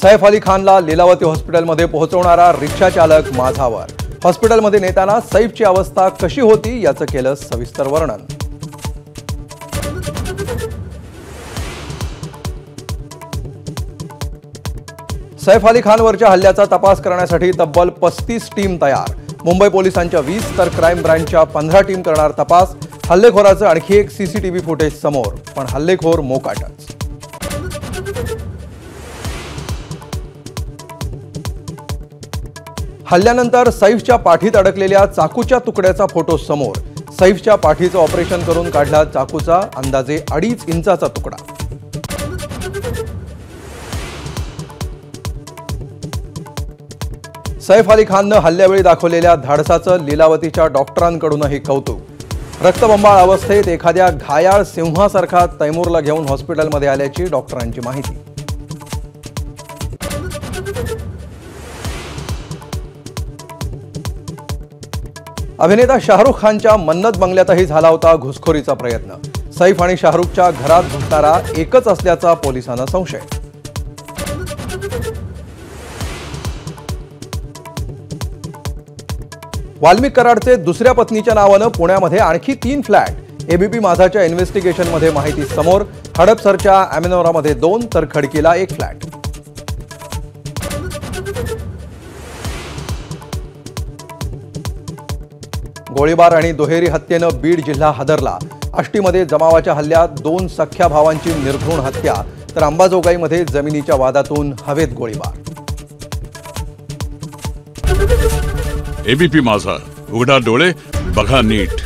सैफ अली खानला लीलावती हॉस्पिटलमध्ये पोहोचवणारा रिक्षा चालक माझावर। हॉस्पिटलमध्ये नेताना सैफची अवस्था कशी होती याचं केलं सविस्तर वर्णन। सैफ अली खानवरच्या हल्ल्याचा तपास करण्यासाठी तब्बल 35 टीम तयार। मुंबई पोलिसांच्या 20 तर क्राईम ब्रांचच्या 15 टीम करणार तपास। हल्लेखोराचं आणखी एक सीसीटीव्ही फुटेज समोर, पण हल्लेखोर मोकाटच। हल्ल्यानंतर सैफच्या पाठीत अडकलेल्या चाकूच्या तुकड्याचा फोटो समोर। सैफच्या पाठीचं ऑपरेशन करून काढला चाकूचा अंदाजे 2.5 इंचाचा तुकडा। सैफ अली खाननं हल्ल्यावेळी दाखवलेल्या धाडसाचं लीलावतीच्या डॉक्टरांकडूनही कौतुक। रक्तबंबाळ अवस्थेत एखाद्या घायाळ सिंहासारखा तैमूरला घेऊन हॉस्पिटलमध्ये आल्याची डॉक्टरांची माहिती। अभिनेता शाहरुख खानच्या मन्नत बंगल्यातही झाला होता घुसखोरीचा प्रयत्न। सैफ आणि शाहरुखच्या घरात घुसणारा एकच असल्याचा पोलिसांना संशय। वाल्मिक कराडचे दुसऱ्या पत्नीच्या नावानं पुण्यामध्ये आणखी 3 फ्लॅट। एबीपी माझाच्या इन्व्हेस्टिगेशनमध्ये माहिती समोर। हडपसरच्या अमेनोरामध्ये 2 तर खडकीला 1 फ्लॅट। गोळीबार आणि दुहेरी हत्येनं बीड जिल्हा हादरला। आष्टीमध्ये जमावाच्या हल्ल्यात 2 सख्ख्या भावांची निर्घृण हत्या, तर अंबाजोगाईमध्ये जमिनीच्या वादातून हवेत गोळीबार। एबीपी माझा, उघडा डोळे बघा नीट।